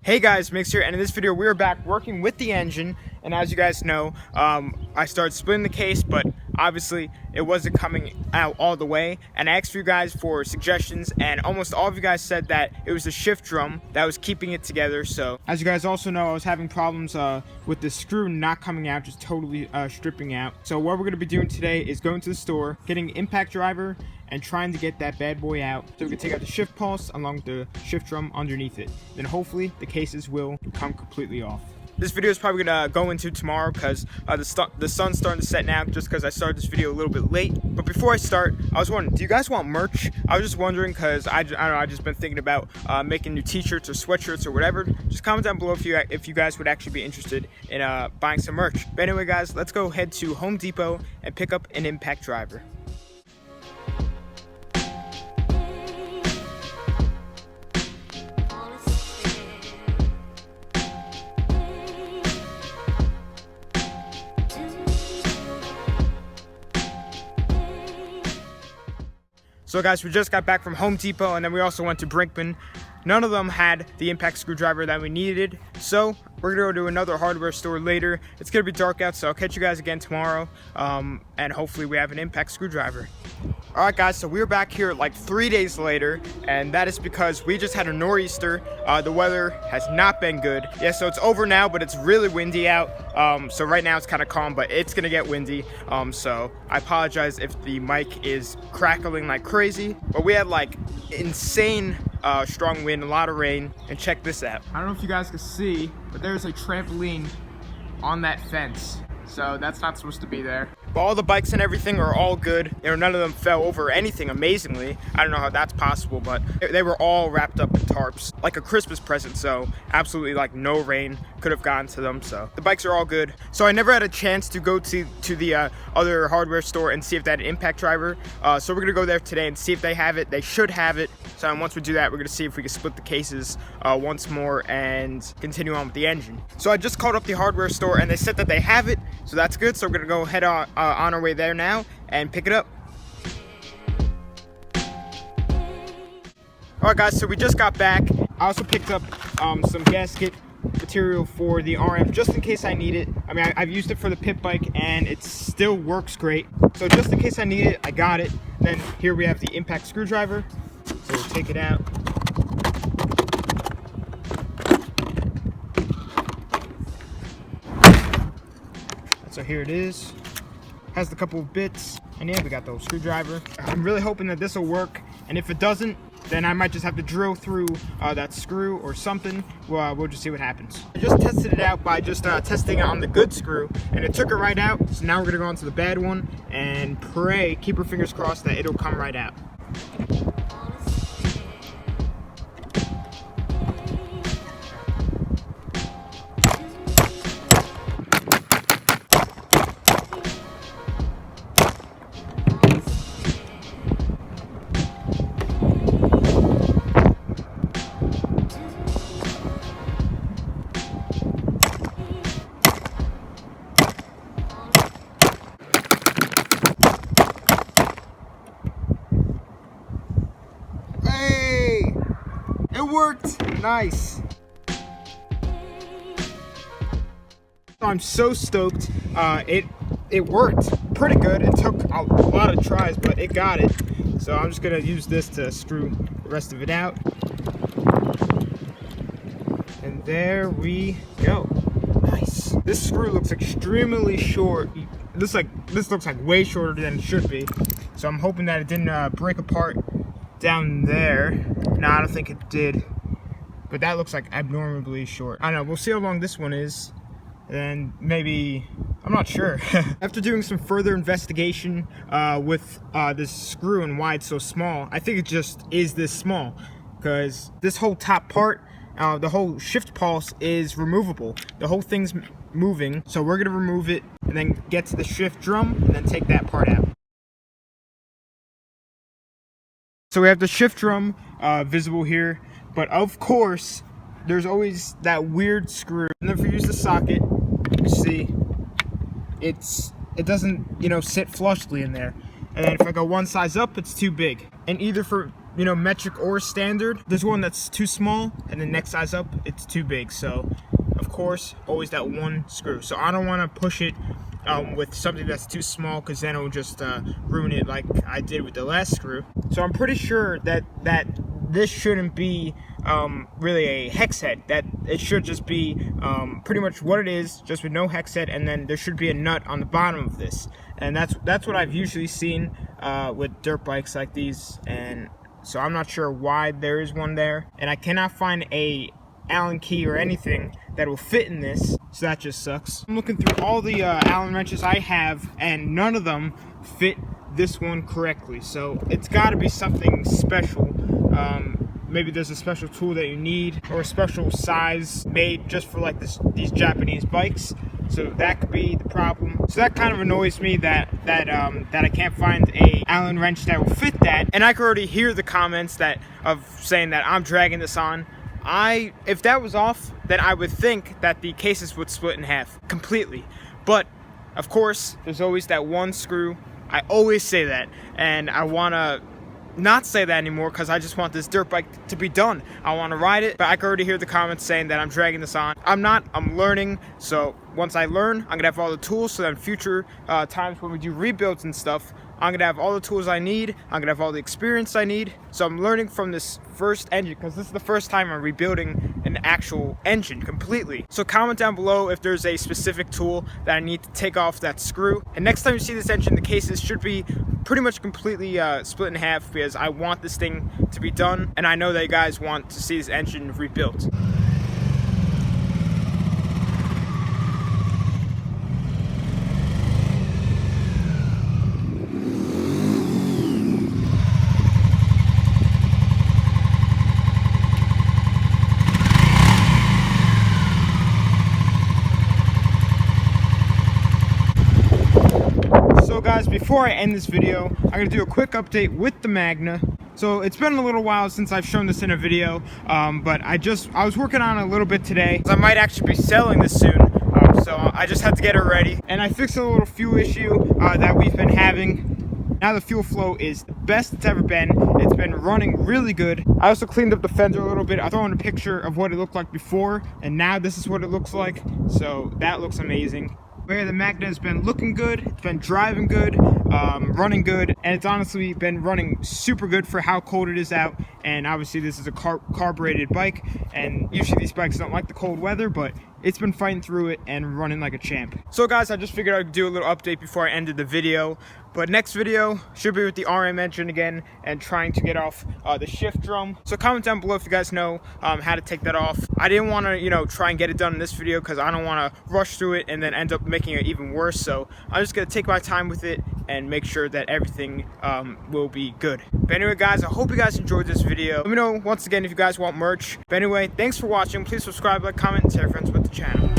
Hey guys, Mix here, and in this video we are back working with the engine. And as you guys know, I started splitting the case, but obviously it wasn't coming out all the way. And I asked you guys for suggestions, and almost all of you guys said that it was the shift drum that was keeping it together. So as you guys also know, I was having problems with the screw not coming out, just totally stripping out. So what we're going to be doing today is going to the store, getting an impact driver, and trying to get that bad boy out so we can take out the shift pulse along with the shift drum underneath it. Then hopefully the cases will come completely off. This video is probably gonna go into tomorrow because the sun's starting to set now, just because I started this video a little bit late. But before I start, I was wondering, do you guys want merch? I was just wondering because I don't know, I just been thinking about making new t-shirts or sweatshirts or whatever. Just comment down below if you guys would actually be interested in buying some merch. But anyway guys, let's go head to Home Depot and pick up an impact driver. So guys, we just got back from Home Depot, and then we also went to Brinkman. None of them had the impact screwdriver that we needed, so we're gonna go to another hardware store later. It's gonna be dark out, so I'll catch you guys again tomorrow, and hopefully we have an impact screwdriver. Alright guys, so we're back here like 3 days later, and that is because we just had a nor'easter. The weather has not been good. Yeah, so it's over now, but it's really windy out. So right now it's kind of calm, but it's gonna get windy. So I apologize if the mic is crackling like crazy, but we had like insane strong wind, a lot of rain, and check this out. I don't know if you guys can see, but there's a trampoline on that fence. So that's not supposed to be there. But all the bikes and everything are all good. None of them fell over anything amazingly. I don't know how that's possible, but they were all wrapped up in tarps, like a Christmas present. So absolutely like no rain could have gotten to them. So the bikes are all good. So I never had a chance to go to the other hardware store and see if they had an impact driver. So we're gonna go there today and see if they have it. They should have it. So once we do that, we're gonna see if we can split the cases once more and continue on with the engine. So I just called up the hardware store and they said that they have it. So that's good. So we're gonna go head on our way there now and pick it up. Alright guys, so we just got back. I also picked up some gasket material for the RM just in case I need it. I mean, I've used it for the pit bike and it still works great. So just in case I need it, I got it. Then here we have the impact screwdriver. So we'll take it out. So here it is. Has a couple of bits, and yeah, we got the screwdriver. I'm really hoping that this will work, and if it doesn't, then I might just have to drill through that screw or something. We'll just see what happens. I just tested it out by just testing it on the good screw, and it took it right out. So now we're gonna go on to the bad one and pray, keep our fingers crossed that it'll come right out. It worked! Nice! I'm so stoked. It worked pretty good. It took a lot of tries, but it got it. So I'm just gonna use this to screw the rest of it out. And there we go. Nice. This screw looks extremely short. This looks like way shorter than it should be. So I'm hoping that it didn't break apart down there. No, I don't think it did, but that looks like abnormally short. I don't know, we'll see how long this one is, and maybe, I'm not sure. After doing some further investigation with this screw and why it's so small, I think it just is this small, because this whole top part, the whole shift pulse is removable. The whole thing's moving, so we're gonna remove it and then get to the shift drum and then take that part out. So we have the shift drum visible here, but of course, there's always that weird screw. And then if we use the socket, you see, it doesn't, sit flushly in there. And then if I go one size up, it's too big. And either for metric or standard. There's one that's too small, and the next size up, it's too big. So, of course, always that one screw. So I don't want to push it with something that's too small, because then it will just ruin it like I did with the last screw. So I'm pretty sure that this shouldn't be really a hex head, that it should just be pretty much what it is, just with no hex head, and then there should be a nut on the bottom of this. And that's what I've usually seen with dirt bikes like these, and so I'm not sure why there is one there, and I cannot find a Allen key or anything that will fit in this, so that just sucks. I'm looking through all the Allen wrenches I have, and none of them fit this one correctly, so it's got to be something special. Maybe there's a special tool that you need, or a special size made just for like these Japanese bikes. So that could be the problem. So that kind of annoys me that I can't find a Allen wrench that will fit that. And I can already hear the comments of saying that I'm dragging this on. If that was off, then I would think that the cases would split in half completely. But of course, there's always that one screw. I always say that, and I wanna not say that anymore, because I just want this dirt bike to be done. I want to ride it, but I can already hear the comments saying that I'm dragging this on. I'm not. I'm learning. So once I learn, I'm gonna have all the tools, so that in future times when we do rebuilds and stuff, I'm gonna have all the tools I need. I'm gonna have all the experience I need. So I'm learning from this first engine, because this is the first time I'm rebuilding an actual engine completely. So comment down below if there's a specific tool that I need to take off that screw. And next time you see this engine, the cases should be pretty much completely split in half, because I want this thing to be done, and I know that you guys want to see this engine rebuilt. So guys, before I end this video, I'm going to do a quick update with the Magna. So it's been a little while since I've shown this in a video, but I was working on it a little bit today. I might actually be selling this soon, so I just had to get it ready. And I fixed a little fuel issue that we've been having. Now the fuel flow is the best it's ever been. It's been running really good. I also cleaned up the fender a little bit. I threw in a picture of what it looked like before, and now this is what it looks like. So that looks amazing. Where the Magna has been looking good, it's been driving good, running good, and it's honestly been running super good for how cold it is out. And obviously this is a carbureted bike, and usually these bikes don't like the cold weather, but it's been fighting through it and running like a champ. So guys, I just figured I'd do a little update before I ended the video. But next video should be with the RM engine again, and trying to get off the shift drum. So comment down below if you guys know how to take that off. I didn't want to, try and get it done in this video, because I don't want to rush through it and then end up making it even worse. So I'm just going to take my time with it and make sure that everything will be good. But anyway guys, I hope you guys enjoyed this video. Let me know once again if you guys want merch. But anyway, thanks for watching. Please subscribe, like, comment, and tell your friends about the channel.